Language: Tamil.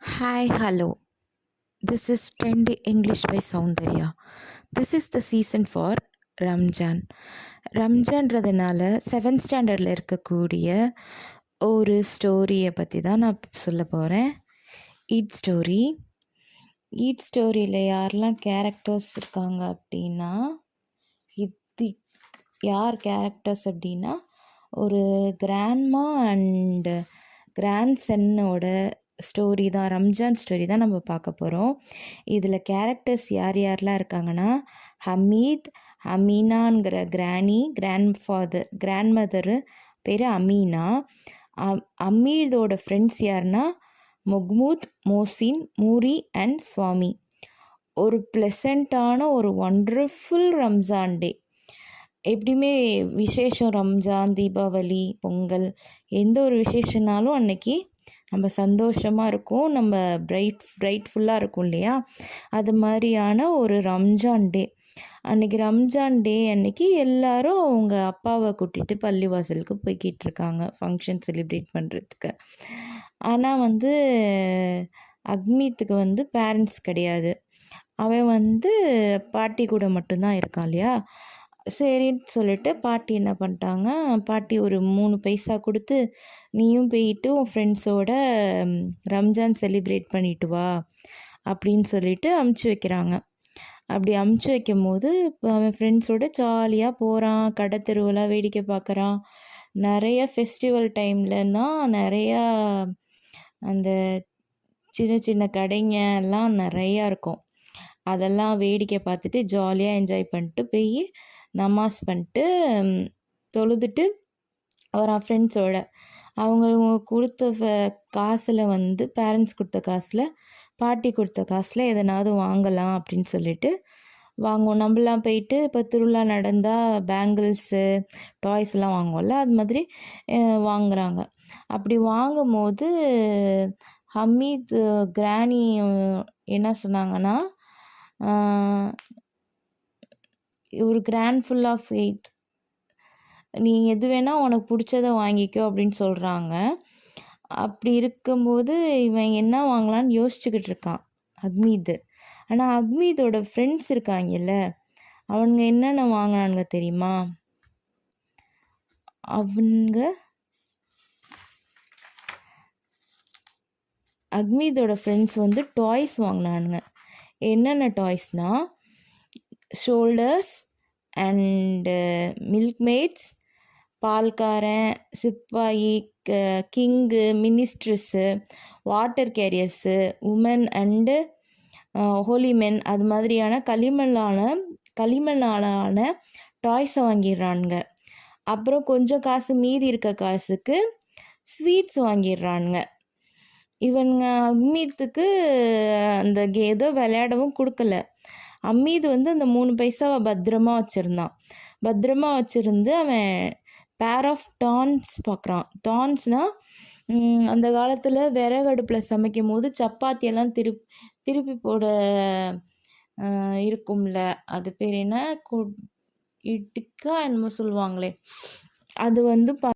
Hi, hello. This is Trendy English by Soundarya. This is the season for Ramzan. ரம்ஜான்றதுனால 7th ஸ்டாண்டர்டில் இருக்கக்கூடிய ஒரு ஸ்டோரியை பற்றி தான் நான் சொல்ல போகிறேன். Eat story. ஈட் ஸ்டோரியில் யாரெல்லாம் கேரக்டர்ஸ் இருக்காங்க அப்படின்னா, யார் கேரக்டர்ஸ் அப்படின்னா, ஒரு கிராண்ட்மா அண்ட் கிராண்ட் சன்னோட ஸ்டோரி தான், ரம்ஜான் ஸ்டோரி தான் நம்ம பார்க்க போகிறோம். இதில் கேரக்டர்ஸ் யார் யாரெலாம் இருக்காங்கன்னா, ஹமீத், அமீனாங்கிற கிராண்ட் மதரு பேர் அமீனா. அமீதோட ஃப்ரெண்ட்ஸ் யாருன்னா மொஹ்மூத், மோசின், மூரி அண்ட் சுவாமி. ஒரு ப்ளசண்ட்டான ஒரு ஒண்டர்ஃபுல் ரம்ஜான் டே. எப்படியுமே விசேஷம், ரம்ஜான், தீபாவளி, பொங்கல், எந்த ஒரு விசேஷனாலும் அன்னைக்கு நம்ம சந்தோஷமாக இருக்கும், நம்ம பிரைட்ஃபுல்லாக இருக்கும் இல்லையா? அது மாதிரியான ஒரு ரம்ஜான் டே. அன்றைக்கி ரம்ஜான் டே அன்னைக்கு எல்லாரும் அவங்க அப்பாவை கூட்டிகிட்டு பள்ளிவாசலுக்கு போய்கிட்டு இருக்காங்க ஃபங்க்ஷன் செலிப்ரேட் பண்ணுறதுக்கு. ஆனால் அக்மீத்துக்கு பேரண்ட்ஸ் கிடையாது. அவன் பாட்டி கூட மட்டும்தான் இருக்கான் இல்லையா? சரின்னு சொல்லிட்டு பாட்டி என்ன பண்ணிட்டாங்க, பாட்டி ஒரு 3 பைசா கொடுத்து, நீயும் போயிட்டு உன் ஃப்ரெண்ட்ஸோட ரம்ஜான் செலிப்ரேட் பண்ணிட்டு வா அப்படின்னு சொல்லிட்டு அமுச்சு வைக்கிறாங்க. அப்படி அமுச்சு வைக்கும் போது அவன் ஃப்ரெண்ட்ஸோட ஜாலியாக போகிறான், கடை தெருவெல்லாம் வேடிக்கை பார்க்குறான். நிறைய ஃபெஸ்டிவல் டைம்லன்னா நிறையா அந்த சின்ன சின்ன கடைங்க எல்லாம் நிறையா இருக்கும். அதெல்லாம் வேடிக்கை பார்த்துட்டு ஜாலியாக என்ஜாய் பண்ணிட்டு போய் நமாஸ் பண்ணிட்டு தொழுதுட்டு வரான் ஃப்ரெண்ட்ஸோட. அவங்க கொடுத்த காசில் பேரண்ட்ஸ் கொடுத்த காசில், பாட்டி கொடுத்த காசில் எதனாவது வாங்கலாம் அப்படின்னு சொல்லிட்டு வாங்குவோம். நம்மளாம் போயிட்டு இப்போ திருவிழா நடந்தால் பேங்கிள்ஸு, டாய்ஸ்லாம் வாங்குவோம்ல, அது மாதிரி வாங்குகிறாங்க. அப்படி வாங்கும் போது ஹமீத் கிராணி என்ன சொன்னாங்கன்னா, ஒரு கிராண்ட் ஃபுல் ஆஃப் ஃபெய்த், நீ எது வேணால் உனக்கு பிடிச்சதை வாங்கிக்கோ அப்படின்னு சொல்கிறாங்க. அப்படி இருக்கும்போது இவன் என்ன வாங்கலான்னு யோசிச்சுக்கிட்டு இருக்கான் அக்மீத். ஆனால் அக்மீதோட ஃப்ரெண்ட்ஸ் இருக்காங்கல்ல, அவங்க என்னென்ன வாங்கினானுங்க தெரியுமா? அக்மீதோட ஃப்ரெண்ட்ஸ் டாய்ஸ் வாங்கினானுங்க. என்னென்ன டாய்ஸ்னால், ஷோல்டர்ஸ் அண்டு மில்க்மேட்ஸ், பால்காரன், சிப்பாயி, king, ministers, water carriers, women and holy men, அது மாதிரியான களிமண்ணாலான டாய்ஸை வாங்கிடுறானுங்க. அப்புறம் கொஞ்சம் காசு மீதி இருக்க காசுக்கு ஸ்வீட்ஸ் வாங்கிடுறானுங்க. இவனுங்க அம்மீத்துக்கு அந்த ஏதோ விளையாடவும் கொடுக்கல. அம்மீது அந்த 3 பைசாவை பத்திரமா வச்சுருந்து அவன் பேர் ஆஃப் டான்ஸ் பார்க்குறான். டான்ஸ்னால் அந்த காலத்தில் விறகடுப்பில் சமைக்கும் போது சப்பாத்தியெல்லாம் திருப்பி போட இருக்கும்ல, அது பேர் என்ன, இட்டுக்கா என்னமோ சொல்லுவாங்களே, அது